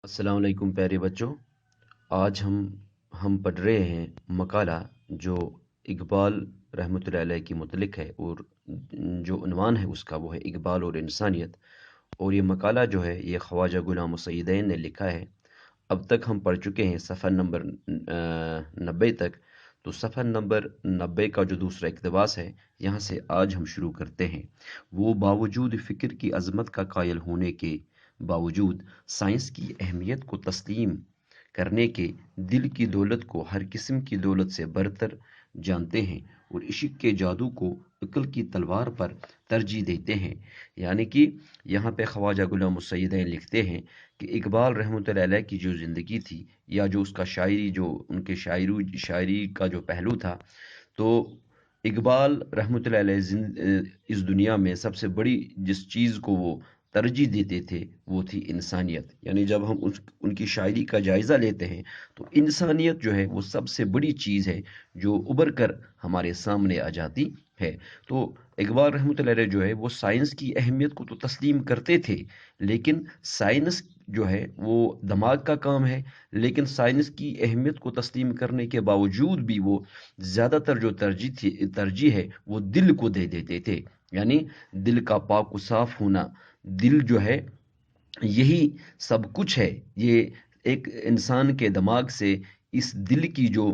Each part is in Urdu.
السلام علیکم پیارے بچوں، آج ہم پڑھ رہے ہیں مقالہ جو اقبال رحمۃ اللہ علیہ کی متعلق ہے، اور جو عنوان ہے اس کا وہ ہے اقبال اور انسانیت۔ اور یہ مقالہ جو ہے یہ خواجہ غلام السیدین نے لکھا ہے۔ اب تک ہم پڑھ چکے ہیں صفحہ نمبر 90 تک، تو صفحہ نمبر 90 کا جو دوسرا اقتباس ہے یہاں سے آج ہم شروع کرتے ہیں۔ وہ باوجود فکر کی عظمت کا قائل ہونے کے باوجود سائنس کی اہمیت کو تسلیم کرنے کے دل کی دولت کو ہر قسم کی دولت سے برتر جانتے ہیں، اور عشق کے جادو کو عقل کی تلوار پر ترجیح دیتے ہیں۔ یعنی کہ یہاں پہ خواجہ غلام السیدین لکھتے ہیں کہ اقبال رحمۃ اللہ علیہ کی جو زندگی تھی، یا جو اس کا شاعری، جو ان کے شاعری کا جو پہلو تھا، تو اقبال رحمۃ اللہ علیہ اس دنیا میں سب سے بڑی جس چیز کو وہ ترجیح دیتے تھے وہ تھی انسانیت۔ یعنی جب ہم ان کی شاعری کا جائزہ لیتے ہیں تو انسانیت جو ہے وہ سب سے بڑی چیز ہے جو ابھر کر ہمارے سامنے آ جاتی ہے۔ تو اقبال رحمۃ اللہ علیہ جو ہے وہ سائنس کی اہمیت کو تو تسلیم کرتے تھے، لیکن سائنس جو ہے وہ دماغ کا کام ہے، لیکن سائنس کی اہمیت کو تسلیم کرنے کے باوجود بھی وہ زیادہ تر جو ترجیح ہے وہ دل کو دے دیتے تھے۔ یعنی دل کا پاک و صاف ہونا، دل جو ہے یہی سب کچھ ہے۔ یہ ایک انسان کے دماغ سے اس دل کی جو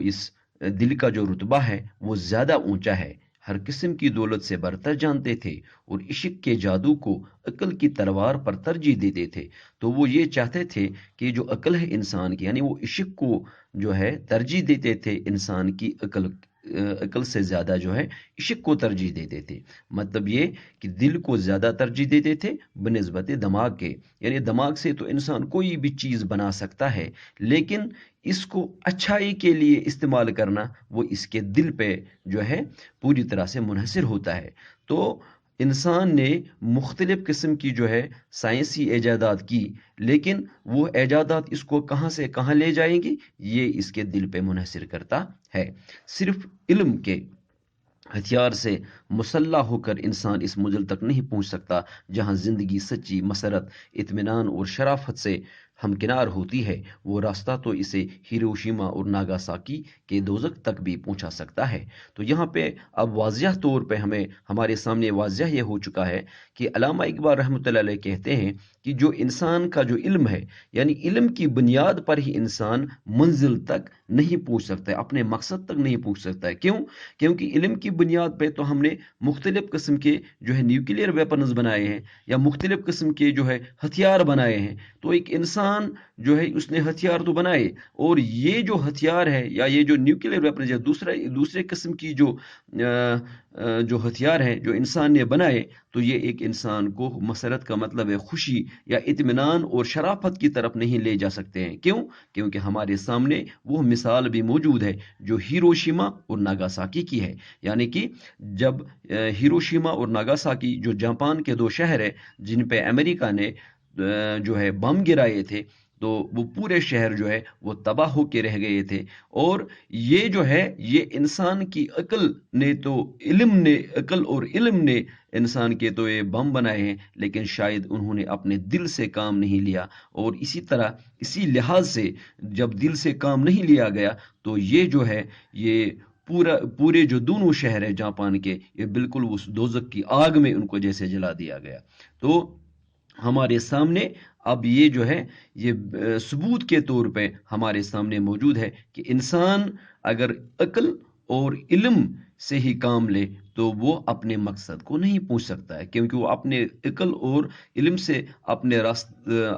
اس دل کا جو رتبہ ہے وہ زیادہ اونچا ہے۔ ہر قسم کی دولت سے برتر جانتے تھے، اور عشق کے جادو کو عقل کی تلوار پر ترجیح دیتے تھے۔ تو وہ یہ چاہتے تھے کہ جو عقل ہے انسان کی، یعنی وہ عشق کو جو ہے ترجیح دیتے تھے انسان کی عقل سے زیادہ جو ہے عشق کو ترجیح دیتے تھے۔ مطلب یہ کہ دل کو زیادہ ترجیح دیتے تھے بنسبت دماغ کے۔ یعنی دماغ سے تو انسان کوئی بھی چیز بنا سکتا ہے، لیکن اس کو اچھائی کے لیے استعمال کرنا وہ اس کے دل پہ جو ہے پوری طرح سے منحصر ہوتا ہے۔ تو انسان نے مختلف قسم کی جو ہے سائنسی ایجادات کی، لیکن وہ ایجادات اس کو کہاں سے کہاں لے جائیں گی یہ اس کے دل پہ منحصر کرتا ہے۔ صرف علم کے ہتھیار سے مسلح ہو کر انسان اس منزل تک نہیں پہنچ سکتا جہاں زندگی سچی مسرت، اطمینان اور شرافت سے ہمکنار ہوتی ہے۔ وہ راستہ تو اسے ہیروشیما اور ناگاساکی کے دوزخ تک بھی پہنچا سکتا ہے۔ تو یہاں پہ اب واضح طور پہ ہمارے سامنے واضح یہ ہو چکا ہے کہ علامہ اقبال رحمۃ اللہ علیہ کہتے ہیں کہ جو انسان کا جو علم ہے، یعنی علم کی بنیاد پر ہی انسان منزل تک نہیں پہنچ سکتا ہے، اپنے مقصد تک نہیں پہنچ سکتا ہے۔ کیوں؟ کیونکہ علم کی بنیاد پہ تو ہم نے مختلف قسم کے جو ہے نیوکلیئر ویپنز بنائے ہیں، یا مختلف قسم کے جو ہے ہتھیار بنائے ہیں۔ تو ایک انسان جو ہے اس نے ہتھیار تو بنائے، اور یہ جو ہتھیار ہے یا یہ جو نیوکلیئر ویپنز یا دوسرے قسم کی جو ہتھیار ہیں جو انسان نے بنائے، تو یہ ایک انسان کو مسرت کا مطلب ہے خوشی یا اطمینان اور شرافت کی طرف نہیں لے جا سکتے ہیں۔ کیوں؟ کیونکہ ہمارے سامنے وہ مثال بھی موجود ہے جو ہیروشیما اور ناگاساکی کی ہے۔ یعنی کہ جب ہیروشیما اور ناگاساکی جو جاپان کے دو شہر ہیں جن پہ امریکہ نے جو ہے بم گرائے تھے، تو وہ پورے شہر جو ہے وہ تباہ ہو کے رہ گئے تھے۔ اور یہ جو ہے یہ انسان کی عقل اور علم نے انسان کے تو یہ بم بنائے ہیں، لیکن شاید انہوں نے اپنے دل سے کام نہیں لیا۔ اور اسی لحاظ سے جب دل سے کام نہیں لیا گیا تو یہ جو ہے یہ پورے جو دونوں شہر ہیں جاپان کے، یہ بالکل اس دوزخ کی آگ میں ان کو جیسے جلا دیا گیا۔ تو ہمارے سامنے اب یہ جو ہے یہ ثبوت کے طور پہ ہمارے سامنے موجود ہے کہ انسان اگر عقل اور علم سے ہی کام لے تو وہ اپنے مقصد کو نہیں پہنچ سکتا ہے، کیونکہ وہ اپنے عقل اور علم سے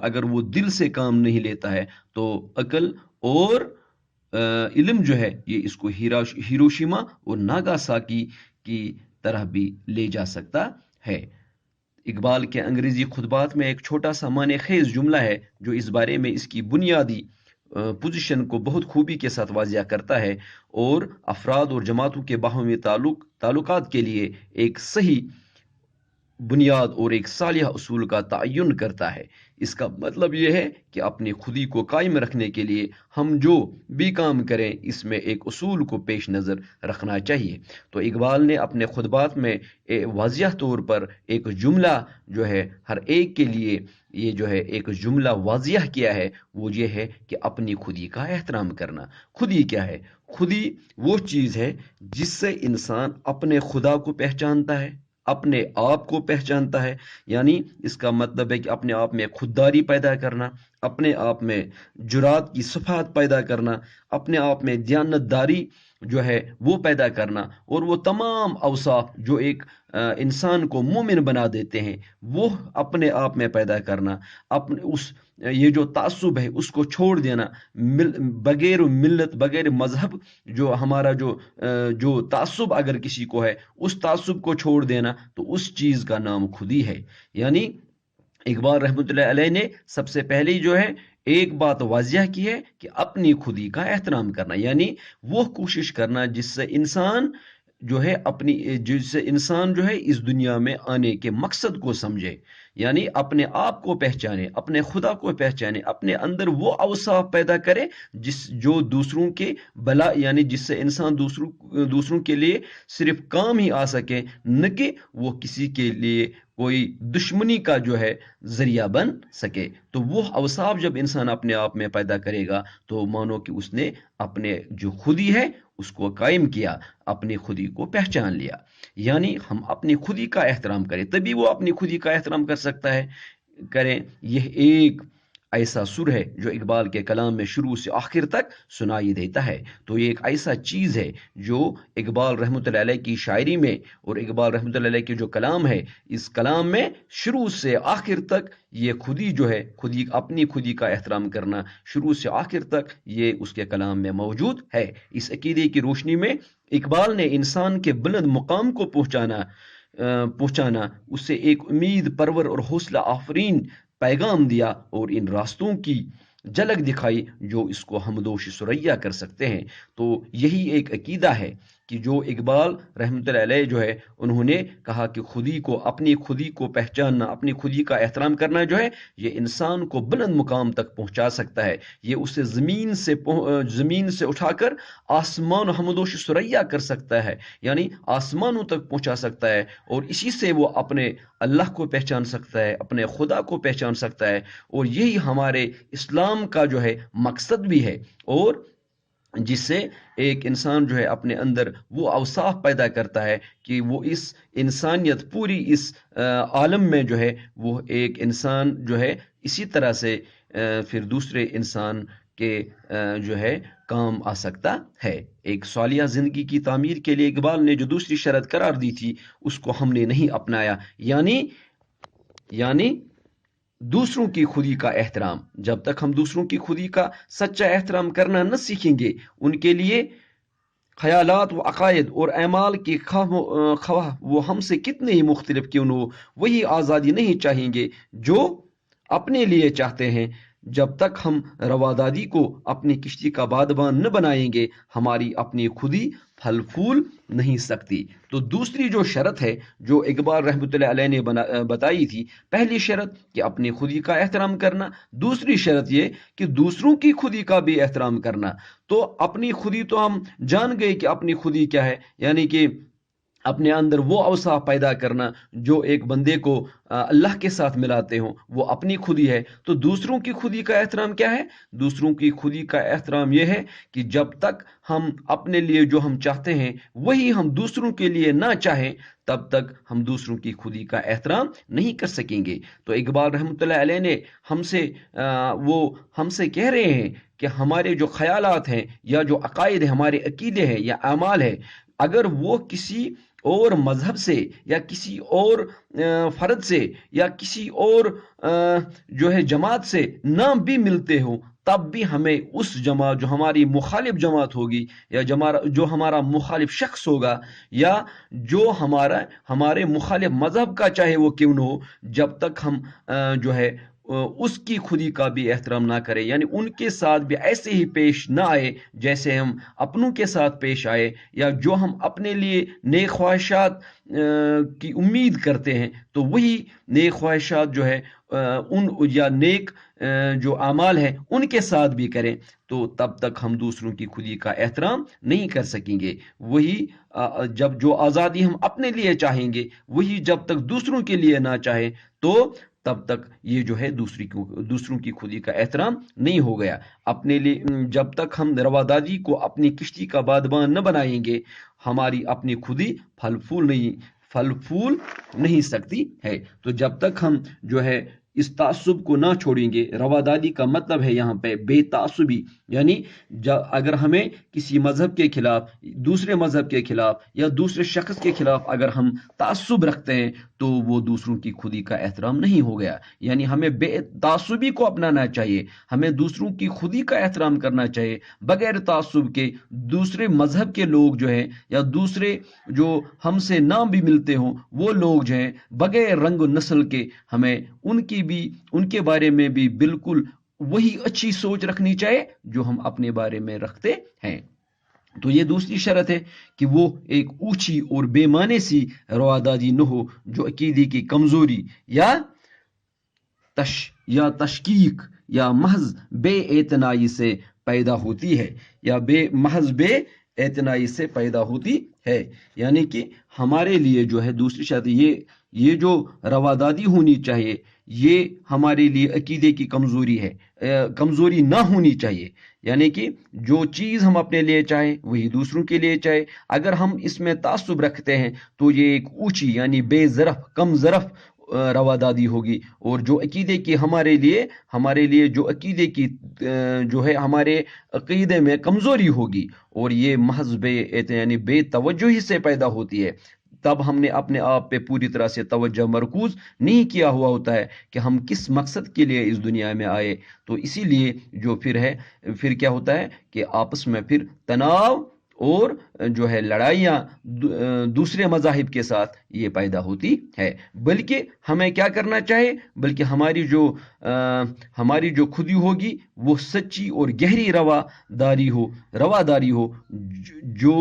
اگر وہ دل سے کام نہیں لیتا ہے تو عقل اور علم جو ہے یہ اس کو ہیروشیما اور ناگاساکی کی طرح بھی لے جا سکتا ہے۔ اقبال کے انگریزی خطبات میں ایک چھوٹا سا معنی خیز جملہ ہے جو اس بارے میں اس کی بنیادی پوزیشن کو بہت خوبی کے ساتھ واضح کرتا ہے، اور افراد اور جماعتوں کے باہمی تعلقات کے لیے ایک صحیح بنیاد اور ایک صالح اصول کا تعین کرتا ہے۔ اس کا مطلب یہ ہے کہ اپنی خودی کو قائم رکھنے کے لیے ہم جو بھی کام کریں اس میں ایک اصول کو پیش نظر رکھنا چاہیے۔ تو اقبال نے اپنے خطبات میں واضح طور پر ایک جملہ جو ہے ہر ایک کے لیے یہ جو ہے ایک جملہ واضح کیا ہے، وہ یہ ہے کہ اپنی خودی کا احترام کرنا۔ خودی کیا ہے؟ خودی وہ چیز ہے جس سے انسان اپنے خدا کو پہچانتا ہے، اپنے آپ کو پہچانتا ہے۔ یعنی اس کا مطلب ہے کہ اپنے آپ میں خودداری پیدا کرنا، اپنے آپ میں جرات کی صفات پیدا کرنا، اپنے آپ میں دیانتداری جو ہے وہ پیدا کرنا، اور وہ تمام اوصاف جو ایک انسان کو مومن بنا دیتے ہیں وہ اپنے آپ میں پیدا کرنا۔ اپنے یہ جو تعصب ہے اس کو چھوڑ دینا، بغیر ملت بغیر مذہب جو ہمارا جو تعصب اگر کسی کو ہے اس تعصب کو چھوڑ دینا، تو اس چیز کا نام خودی ہے۔ یعنی اقبال رحمۃ اللہ علیہ نے سب سے پہلے جو ہے ایک بات واضح کی ہے کہ اپنی خودی کا احترام کرنا، یعنی وہ کوشش کرنا جس سے انسان جو ہے اس دنیا میں آنے کے مقصد کو سمجھے، یعنی اپنے آپ کو پہچانے، اپنے خدا کو پہچانے، اپنے اندر وہ اوصاف پیدا کرے جو دوسروں کے بلا، یعنی جس سے انسان دوسروں کے لیے صرف کام ہی آ سکے، نہ کہ وہ کسی کے لیے کوئی دشمنی کا جو ہے ذریعہ بن سکے۔ تو وہ اوصاف جب انسان اپنے آپ میں پیدا کرے گا تو مانو کہ اس نے اپنے جو خودی ہے اس کو قائم کیا، اپنی خودی کو پہچان لیا۔ یعنی ہم اپنی خودی کا احترام کریں تبھی وہ اپنی خودی کا احترام کر سکتا ہے۔ کریں یہ ایک ایسا سر ہے جو اقبال کے کلام میں شروع سے آخر تک سنائی دیتا ہے۔ تو یہ ایک ایسا چیز ہے جو اقبال رحمۃ اللہ علیہ کی شاعری میں اور اقبال رحمۃ اللہ علیہ کے جو کلام ہے اس کلام میں شروع سے آخر تک یہ خودی جو ہے اپنی خودی کا احترام کرنا شروع سے آخر تک یہ اس کے کلام میں موجود ہے۔ اس عقیدے کی روشنی میں اقبال نے انسان کے بلند مقام کو پہنچانا اسے ایک امید پرور اور حوصلہ آفرین پیغام دیا اور ان راستوں کی جھلک دکھائی جو اس کو حمدوش ثریا کر سکتے ہیں۔ تو یہی ایک عقیدہ ہے کہ جو اقبال رحمۃ اللہ علیہ جو ہے انہوں نے کہا کہ اپنی خودی کو پہچاننا، اپنی خودی کا احترام کرنا جو ہے یہ انسان کو بلند مقام تک پہنچا سکتا ہے، یہ اسے زمین سے اٹھا کر آسمان حمدوش ثریا کر سکتا ہے، یعنی آسمانوں تک پہنچا سکتا ہے، اور اسی سے وہ اپنے اللہ کو پہچان سکتا ہے، اپنے خدا کو پہچان سکتا ہے۔ اور یہی ہمارے اسلام کا جو ہے مقصد بھی ہے، اور جس سے ایک انسان جو ہے اپنے اندر وہ اوصاف پیدا کرتا ہے کہ وہ اس انسانیت پوری اس عالم میں جو ہے وہ ایک انسان جو ہے اسی طرح سے پھر دوسرے انسان کے جو ہے کام آ سکتا ہے۔ ایک صالحہ زندگی کی تعمیر کے لیے اقبال نے جو دوسری شرط قرار دی تھی اس کو ہم نے نہیں اپنایا، یعنی دوسروں کی خودی کا احترام۔ جب تک ہم دوسروں کی خودی کا سچا احترام کرنا نہ سیکھیں گے، ان کے لیے خیالات و عقائد اور اعمال کی خواہ وہ ہم سے کتنے ہی مختلف کیوں نہ ہو، وہی آزادی نہیں چاہیں گے جو اپنے لیے چاہتے ہیں۔ جب تک ہم روادادی کو اپنی کشتی کا بادبان نہ بنائیں گے، ہماری اپنی خودی پھل پھول نہیں سکتی۔ تو دوسری جو شرط ہے جو اقبال رحمۃ اللہ علیہ نے بتائی تھی، پہلی شرط کہ اپنی خودی کا احترام کرنا، دوسری شرط یہ کہ دوسروں کی خودی کا بھی احترام کرنا۔ تو اپنی خودی تو ہم جان گئے کہ اپنی خودی کیا ہے، یعنی کہ اپنے اندر وہ اوصاف پیدا کرنا جو ایک بندے کو اللہ کے ساتھ ملاتے ہوں، وہ اپنی خودی ہے۔ تو دوسروں کی خودی کا احترام کیا ہے؟ دوسروں کی خودی کا احترام یہ ہے کہ جب تک ہم اپنے لیے جو ہم چاہتے ہیں وہی ہم دوسروں کے لیے نہ چاہیں، تب تک ہم دوسروں کی خودی کا احترام نہیں کر سکیں گے۔ تو اقبال رحمۃ اللہ علیہ نے ہم سے کہہ رہے ہیں کہ ہمارے جو خیالات ہیں یا جو عقائد ہیں، ہمارے عقیدے ہیں یا اعمال ہیں، اگر وہ کسی اور مذہب سے یا کسی اور فرد سے یا کسی اور جو ہے جماعت سے نہ بھی ملتے ہوں، تب بھی ہمیں اس جماعت جو ہماری مخالف جماعت ہوگی یا جو ہمارا مخالف شخص ہوگا یا جو ہمارے مخالف مذہب کا چاہے وہ کیوں نہ ہو، جب تک ہم جو ہے اس کی خودی کا بھی احترام نہ کرے، یعنی ان کے ساتھ بھی ایسے ہی پیش نہ آئے جیسے ہم اپنوں کے ساتھ پیش آئے، یا جو ہم اپنے لیے نیک خواہشات کی امید کرتے ہیں تو وہی نیک خواہشات جو ہے ان یا نیک جو اعمال ہیں ان کے ساتھ بھی کریں، تو تب تک ہم دوسروں کی خودی کا احترام نہیں کر سکیں گے۔ وہی جب جو آزادی ہم اپنے لیے چاہیں گے وہی جب تک دوسروں کے لیے نہ چاہے تو تب تک یہ جو ہے دوسروں کی خودی کا احترام نہیں ہو گیا۔ اپنے لیے جب تک ہم رواداری کو اپنی کشتی کا بادبان نہ بنائیں گے، ہماری اپنی خودی پھل پھول نہیں سکتی ہے۔ تو جب تک ہم جو ہے اس تعصب کو نہ چھوڑیں گے، رواداری کا مطلب ہے یہاں پہ بے تعصبی، یعنی اگر ہمیں کسی مذہب کے خلاف، دوسرے مذہب کے خلاف یا دوسرے شخص کے خلاف اگر ہم تعصب رکھتے ہیں تو وہ دوسروں کی خودی کا احترام نہیں ہو گیا۔ یعنی ہمیں بے تعصبی کو اپنانا چاہیے، ہمیں دوسروں کی خودی کا احترام کرنا چاہیے بغیر تعصب کے۔ دوسرے مذہب کے لوگ جو ہیں یا دوسرے جو ہم سے نہ بھی ملتے ہوں وہ لوگ جو ہیں بغیر رنگ و نسل کے، ہمیں ان کے بارے میں بھی بالکل وہی اچھی سوچ رکھنی چاہیے جو ہم اپنے بارے میں رکھتے ہیں۔ تو یہ دوسری شرط ہے کہ وہ ایک اونچی اور بے معنی سی رواداری نہ ہو جو عقیدے کی کمزوری یا تشکیک یا محض بے اعتنائی سے پیدا ہوتی ہے، محض بے اعتنائی سے پیدا ہوتی ہے۔ یعنی کہ ہمارے لیے جو ہے دوسری شرط یہ جو رواداری ہونی چاہیے یہ ہمارے لیے عقیدے کی کمزوری نہ ہونی چاہیے، یعنی کہ جو چیز ہم اپنے لیے چاہیں وہی دوسروں کے لیے چاہے۔ اگر ہم اس میں تعصب رکھتے ہیں تو یہ ایک اونچی یعنی بے ظرف کم ظرف رواداری ہوگی، اور جو عقیدے کی ہمارے لیے جو عقیدے کی جو ہے ہمارے عقیدے میں کمزوری ہوگی، اور یہ محض یعنی بے توجہی سے پیدا ہوتی ہے۔ تب ہم نے اپنے آپ پہ پوری طرح سے توجہ مرکوز نہیں کیا ہوا ہوتا ہے کہ ہم کس مقصد کے لیے اس دنیا میں آئے۔ تو اسی لیے جو پھر کیا ہوتا ہے کہ آپس میں پھر تناؤ اور جو ہے لڑائیاں دوسرے مذاہب کے ساتھ یہ پیدا ہوتی ہے۔ بلکہ ہمیں کیا کرنا چاہیے، بلکہ ہماری جو خودی ہوگی وہ سچی اور گہری رواداری ہو جو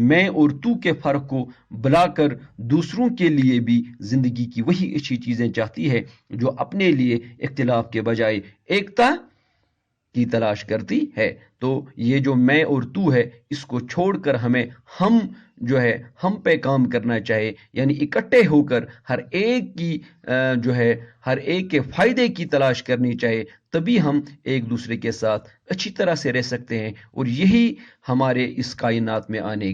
میں اور تو کے فرق کو بلا کر دوسروں کے لیے بھی زندگی کی وہی اچھی چیزیں چاہتی ہے جو اپنے لیے اختلاف کے بجائے ایکتا کی تلاش کرتی ہے۔ تو یہ جو میں اور تو ہے اس کو چھوڑ کر ہم پہ کام کرنا چاہیے، یعنی اکٹھے ہو کر ہر ایک کے فائدے کی تلاش کرنی چاہیے، تبھی ہم ایک دوسرے کے ساتھ اچھی طرح سے رہ سکتے ہیں، اور یہی ہمارے اس کائنات میں آنے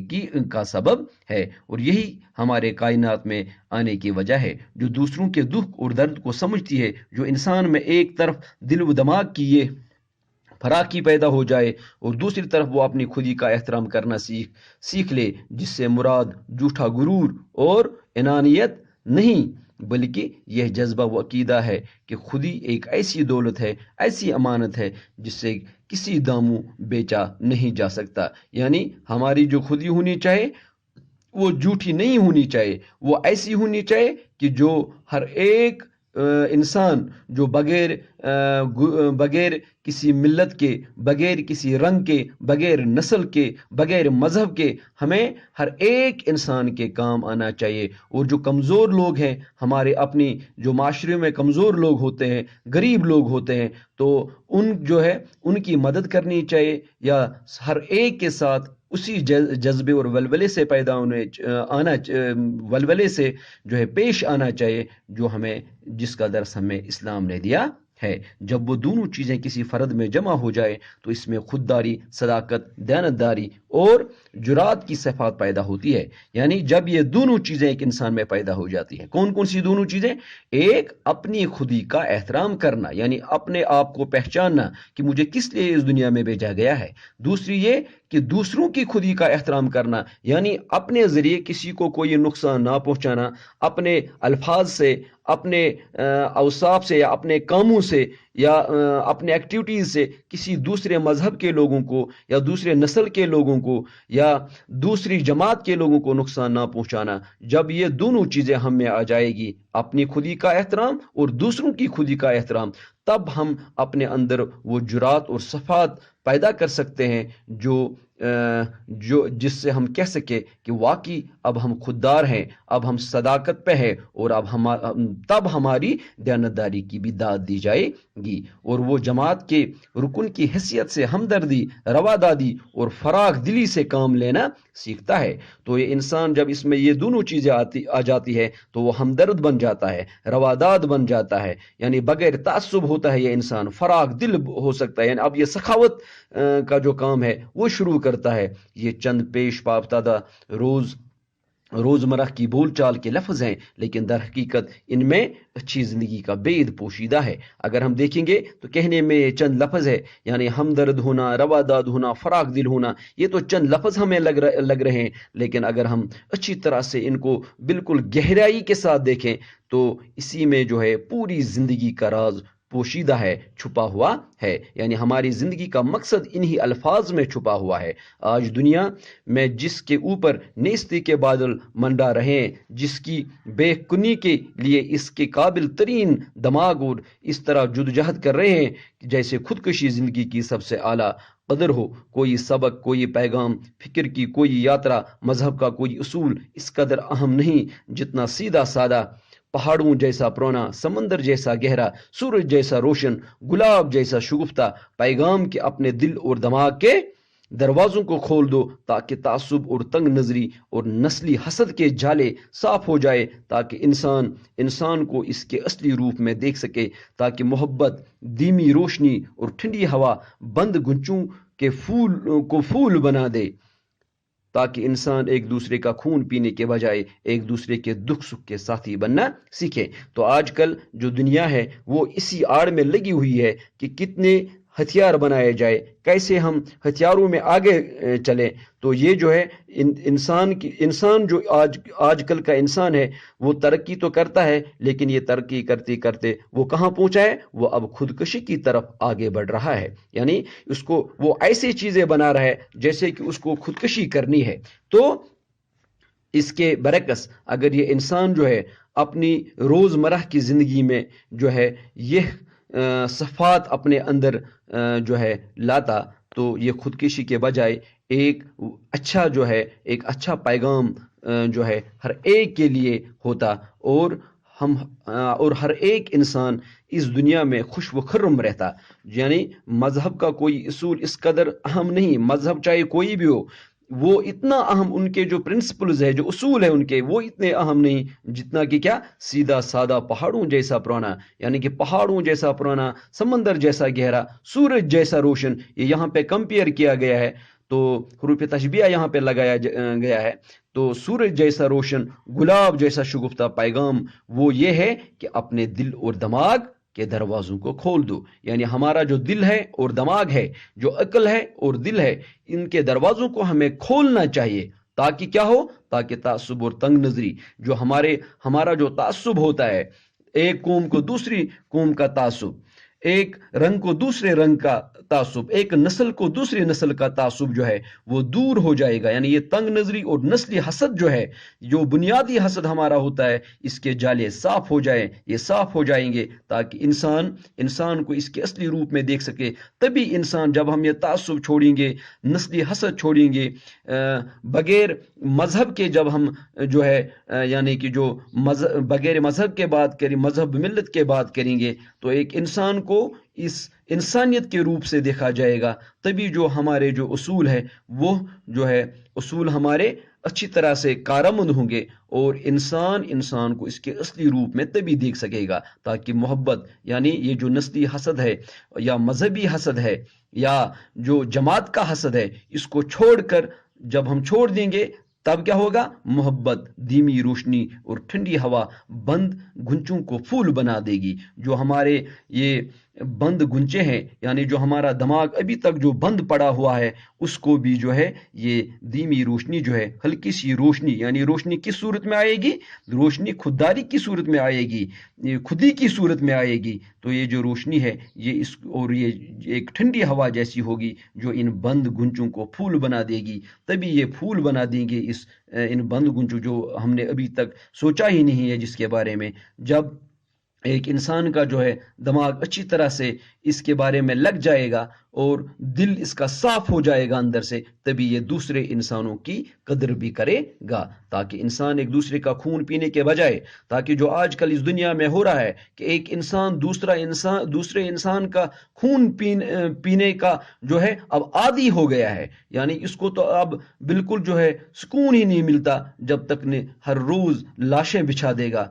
کا سبب ہے، اور یہی ہمارے کائنات میں آنے کی وجہ ہے، جو دوسروں کے دکھ اور درد کو سمجھتی ہے، جو انسان میں ایک طرف دل و دماغ کی یہ فراقی پیدا ہو جائے اور دوسری طرف وہ اپنی خودی کا احترام کرنا سیکھ لے، جس سے مراد جھوٹا غرور اور انانیت نہیں بلکہ یہ جذبہ و عقیدہ ہے کہ خودی ایک ایسی دولت ہے، ایسی امانت ہے جس سے کسی داموں بیچا نہیں جا سکتا۔ یعنی ہماری جو خودی ہونی چاہیے وہ جھوٹی نہیں ہونی چاہیے، وہ ایسی ہونی چاہیے کہ جو ہر ایک انسان جو بغیر کسی ملت کے، بغیر کسی رنگ کے، بغیر نسل کے، بغیر مذہب کے، ہمیں ہر ایک انسان کے کام آنا چاہیے۔ اور جو کمزور لوگ ہیں ہمارے اپنی جو معاشرے میں کمزور لوگ ہوتے ہیں، غریب لوگ ہوتے ہیں، تو ان کی مدد کرنی چاہیے، یا ہر ایک کے ساتھ اسی جذبے اور ولولے سے ولولے سے جو ہے پیش آنا چاہیے جس کا درس ہمیں اسلام نے دیا ہے۔ جب وہ دونوں چیزیں کسی فرد میں جمع ہو جائے تو اس میں خودداری، صداقت، دیانتداری اور جرات کی صفات پیدا ہوتی ہے۔ یعنی جب یہ دونوں چیزیں ایک انسان میں پیدا ہو جاتی ہیں، کون کون سی دونوں چیزیں؟ ایک اپنی خودی کا احترام کرنا، یعنی اپنے آپ کو پہچاننا کہ مجھے کس لیے اس دنیا میں بھیجا گیا ہے۔ دوسری یہ کہ دوسروں کی خودی کا احترام کرنا، یعنی اپنے ذریعے کسی کو کوئی نقصان نہ پہنچانا، اپنے الفاظ سے، اپنے اوصاف سے یا اپنے کاموں سے یا اپنے ایکٹیویٹیز سے کسی دوسرے مذہب کے لوگوں کو یا دوسرے نسل کے لوگوں کو یا دوسری جماعت کے لوگوں کو نقصان نہ پہنچانا. جب یہ دونوں چیزیں ہم میں آ جائے گی، اپنی خودی کا احترام اور دوسروں کی خودی کا احترام، تب ہم اپنے اندر وہ جرات اور صفات پیدا کر سکتے ہیں جو جس سے ہم کہہ سکے کہ واقعی اب ہم خوددار ہیں، اب ہم صداقت پہ ہیں، اور اب تب ہماری دیانتداری کی بھی داد دی جائے گی، اور وہ جماعت کے رکن کی حیثیت سے ہمدردی، روادادی اور فراخ دلی سے کام لینا سیکھتا ہے. تو یہ انسان جب اس میں یہ دونوں چیزیں آ جاتی ہے تو وہ ہمدرد بن جاتا ہے، رواداد بن جاتا ہے، یعنی بغیر تعصب ہوتا ہے یہ انسان، فراخ دل ہو سکتا ہے. یعنی اب یہ سخاوت کا جو کام ہے وہ شروع کرتا ہے. یہ چند پیش پافتادہ روزمرہ کی بول چال کے لفظ ہیں، لیکن در حقیقت ان میں اچھی زندگی کا بید پوشیدہ ہے. اگر ہم دیکھیں گے تو کہنے میں چند لفظ ہے، یعنی ہمدرد ہونا، رواداد ہونا، فراخ دل ہونا، یہ تو چند لفظ ہمیں لگ رہے ہیں، لیکن اگر ہم اچھی طرح سے ان کو بالکل گہرائی کے ساتھ دیکھیں تو اسی میں جو ہے پوری زندگی کا راز پوشیدہ ہے، چھپا ہوا ہے. یعنی ہماری زندگی کا مقصد انہی الفاظ میں چھپا ہوا ہے. آج دنیا میں جس کے اوپر نیستی کے بادل منڈا رہے ہیں، جس کی بے کنی کے لیے اس کے قابل ترین دماغ اور اس طرح جدوجہد کر رہے ہیں جیسے خودکشی زندگی کی سب سے اعلیٰ قدر ہو. کوئی سبق، کوئی پیغام، فکر کی کوئی یاترا، مذہب کا کوئی اصول اس قدر اہم نہیں جتنا سیدھا سادہ، پہاڑوں جیسا پرونا، سمندر جیسا گہرا، سورج جیسا روشن، گلاب جیسا شگفتہ پیغام کے اپنے دل اور دماغ کے دروازوں کو کھول دو، تاکہ تعصب اور تنگ نظری اور نسلی حسد کے جالے صاف ہو جائے، تاکہ انسان کو اس کے اصلی روپ میں دیکھ سکے، تاکہ محبت، دھیمی روشنی اور ٹھنڈی ہوا بند گنچوں کے پھول بنا دے، تاکہ انسان ایک دوسرے کا خون پینے کے بجائے ایک دوسرے کے دکھ سکھ کے ساتھی بننا سیکھے. تو آج کل جو دنیا ہے وہ اسی آڑ میں لگی ہوئی ہے کہ کتنے ہتھیار بنائے جائے، کیسے ہم ہتھیاروں میں آگے چلیں. تو یہ جو ہے انسان جو آج کل کا انسان ہے وہ ترقی تو کرتا ہے، لیکن یہ ترقی کرتے کرتے وہ کہاں پہنچا ہے؟ وہ اب خودکشی کی طرف آگے بڑھ رہا ہے. یعنی اس کو وہ ایسی چیزیں بنا رہا ہے جیسے کہ اس کو خودکشی کرنی ہے. تو اس کے برعکس اگر یہ انسان جو ہے اپنی روزمرہ کی زندگی میں جو ہے یہ صفات اپنے اندر جو ہے لاتا، تو یہ خودکشی کے بجائے ایک اچھا پیغام جو ہے ہر ایک کے لیے ہوتا، اور ہر ایک انسان اس دنیا میں خوش و خرم رہتا. یعنی مذہب کا کوئی اصول اس قدر اہم نہیں، مذہب چاہے کوئی بھی ہو، وہ اتنا اہم، ان کے جو پرنسپلز ہے، جو اصول ہے ان کے، وہ اتنے اہم نہیں جتنا کہ کیا سیدھا سادہ پہاڑوں جیسا پرانا، یعنی کہ پہاڑوں جیسا پرانا، سمندر جیسا گہرا، سورج جیسا روشن. یہ یہاں پہ کمپیئر کیا گیا ہے، تو حروف تشبیہ یہاں پہ لگایا گیا ہے. تو سورج جیسا روشن، گلاب جیسا شگفتہ پیغام وہ یہ ہے کہ اپنے دل اور دماغ کے دروازوں کو کھول دو. یعنی ہمارا جو دل ہے اور دماغ ہے، جو عقل ہے اور دل ہے، ان کے دروازوں کو ہمیں کھولنا چاہیے، تاکہ کیا ہو؟ تاکہ تعصب اور تنگ نظری، جو ہمارا جو تعصب ہوتا ہے، ایک قوم کو دوسری قوم کا تعصب، ایک رنگ کو دوسرے رنگ کا تعصب، ایک نسل کو دوسری نسل کا تعصب جو ہے وہ دور ہو جائے گا. یعنی یہ تنگ نظری اور نسلی حسد جو ہے، جو بنیادی حسد ہمارا ہوتا ہے، اس کے جالے صاف ہو جائیں، یہ صاف ہو جائیں گے، تاکہ انسان کو اس کے اصلی روپ میں دیکھ سکے. تبھی انسان، جب ہم یہ تعصب چھوڑیں گے، نسلی حسد چھوڑیں گے، بغیر مذہب کے جب ہم جو ہے یعنی کہ جو بغیر مذہب کے بات کریں، مذہب ملت کے بات کریں گے، تو ایک انسان کو اس انسانیت کے روپ سے دیکھا جائے گا. تبھی جو ہمارے جو اصول ہے، وہ جو ہے اصول ہمارے اچھی طرح سے کارآمد ہوں گے، اور انسان کو اس کے اصلی روپ میں تبھی دیکھ سکے گا. تاکہ محبت، یعنی یہ جو نسلی حسد ہے یا مذہبی حسد ہے یا جو جماعت کا حسد ہے، اس کو چھوڑ کر جب ہم چھوڑ دیں گے، تب کیا ہوگا؟ محبت، دھیمی روشنی اور ٹھنڈی ہوا بند گھنچوں کو پھول بنا دے گی، جو ہمارے یہ بند گنچے ہیں، یعنی جو ہمارا دماغ ابھی تک جو بند پڑا ہوا ہے اس کو بھی جو ہے یہ دھیمی روشنی جو ہے، ہلکی سی روشنی، یعنی روشنی کس صورت میں آئے گی؟ روشنی خودداری کی صورت میں آئے گی، یہ خودی کی صورت میں آئے گی. تو یہ جو روشنی ہے یہ اور یہ ایک ٹھنڈی ہوا جیسی ہوگی جو ان بند گنچوں کو پھول بنا دے گی. تبھی یہ پھول بنا دیں گے ان بند گنچوں جو ہم نے ابھی تک سوچا ہی نہیں ہے جس کے بارے میں. جب ایک انسان کا جو ہے دماغ اچھی طرح سے اس کے بارے میں لگ جائے گا اور دل اس کا صاف ہو جائے گا اندر سے، تبھی یہ دوسرے انسانوں کی قدر بھی کرے گا. تاکہ انسان ایک دوسرے کا خون پینے کے بجائے، تاکہ جو آج کل اس دنیا میں ہو رہا ہے کہ ایک انسان دوسرے انسان کا خون پینے کا جو ہے اب عادی ہو گیا ہے. یعنی اس کو تو اب بالکل جو ہے سکون ہی نہیں ملتا جب تک نے ہر روز لاشیں بچھا دے گا.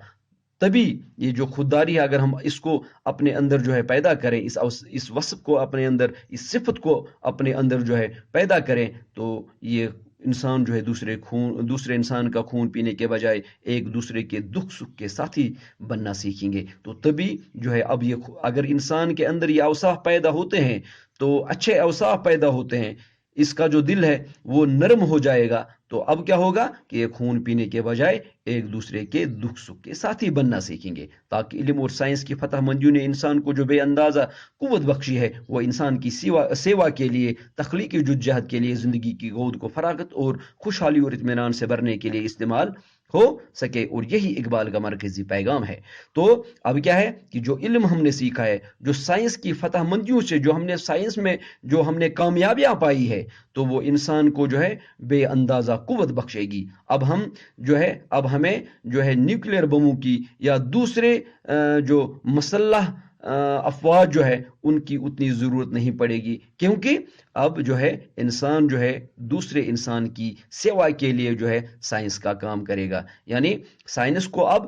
تبھی یہ جو خودداری ہے اگر ہم اس کو اپنے اندر جو ہے پیدا کریں، اس وصف کو اپنے اندر، اس صفت کو اپنے اندر جو ہے پیدا کریں، تو یہ انسان جو ہے دوسرے انسان کا خون پینے کے بجائے ایک دوسرے کے دکھ سکھ کے ساتھی بننا سیکھیں گے. تو تبھی جو ہے اب یہ اگر انسان کے اندر یہ اوصاف پیدا ہوتے ہیں تو اچھے اوصاف پیدا ہوتے ہیں، اس کا جو دل ہے وہ نرم ہو جائے گا. تو اب کیا ہوگا کہ یہ خون پینے کے بجائے ایک دوسرے کے دکھ سکھ کے ساتھی بننا سیکھیں گے. تاکہ علم اور سائنس کی فتح منجیوں نے انسان کو جو بے اندازہ قوت بخشی ہے وہ انسان کی سیوا کے لیے، تخلیقی جدوجہد کے لیے، زندگی کی گود کو فراغت اور خوشحالی اور اطمینان سے بھرنے کے لیے استعمال ہو سکے. اور یہی اقبال کا مرکزی پیغام ہے. تو اب کیا ہے کہ جو علم ہم نے سیکھا ہے، جو سائنس کی فتح مندیوں سے جو ہم نے سائنس میں جو ہم نے کامیابیاں پائی ہے، تو وہ انسان کو جو ہے بے اندازہ قوت بخشے گی. اب ہمیں جو ہے نیوکلیئر بموں کی یا دوسرے جو مسلح افواج جو ہے ان کی اتنی ضرورت نہیں پڑے گی، کیونکہ اب جو ہے انسان جو ہے دوسرے انسان کی سیوا کے لیے جو ہے سائنس کا کام کرے گا. یعنی سائنس کو اب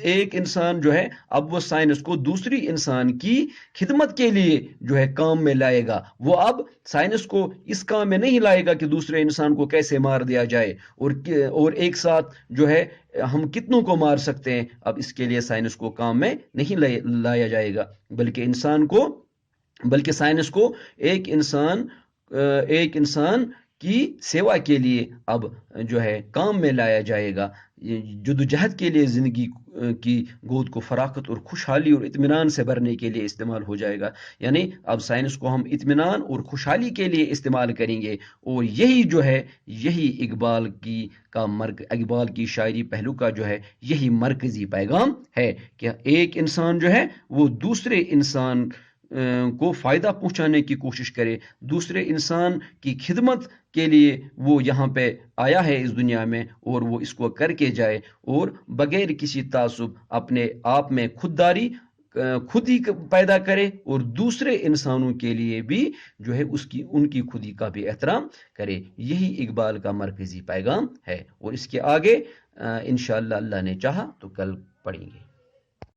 ایک انسان جو ہے اب وہ سائنس کو دوسری انسان کی خدمت کے لیے جو ہے کام میں لائے گا. وہ اب سائنس کو اس کام میں نہیں لائے گا کہ دوسرے انسان کو کیسے مار دیا جائے اور ایک ساتھ جو ہے ہم کتنوں کو مار سکتے ہیں. اب اس کے لیے سائنس کو کام میں نہیں لایا جائے گا، بلکہ سائنس کو ایک انسان کی سیوا کے لیے اب جو ہے کام میں لایا جائے گا. جدوجہد کے لیے، زندگی کی گود کو فراخت اور خوشحالی اور اطمینان سے بھرنے کے لیے استعمال ہو جائے گا. یعنی اب سائنس کو ہم اطمینان اور خوشحالی کے لیے استعمال کریں گے. اور یہی اقبال کی شاعری پہلو کا جو ہے یہی مرکزی پیغام ہے کہ ایک انسان جو ہے وہ دوسرے انسان کو فائدہ پہنچانے کی کوشش کرے، دوسرے انسان کی خدمت کے لیے وہ یہاں پہ آیا ہے اس دنیا میں، اور وہ اس کو کر کے جائے اور بغیر کسی تعصب اپنے آپ میں خود ہی پیدا کرے اور دوسرے انسانوں کے لیے بھی جو ہے ان کی خودی کا بھی احترام کرے. یہی اقبال کا مرکزی پیغام ہے. اور اس کے آگے انشاءاللہ اللہ نے چاہا تو کل پڑھیں گے.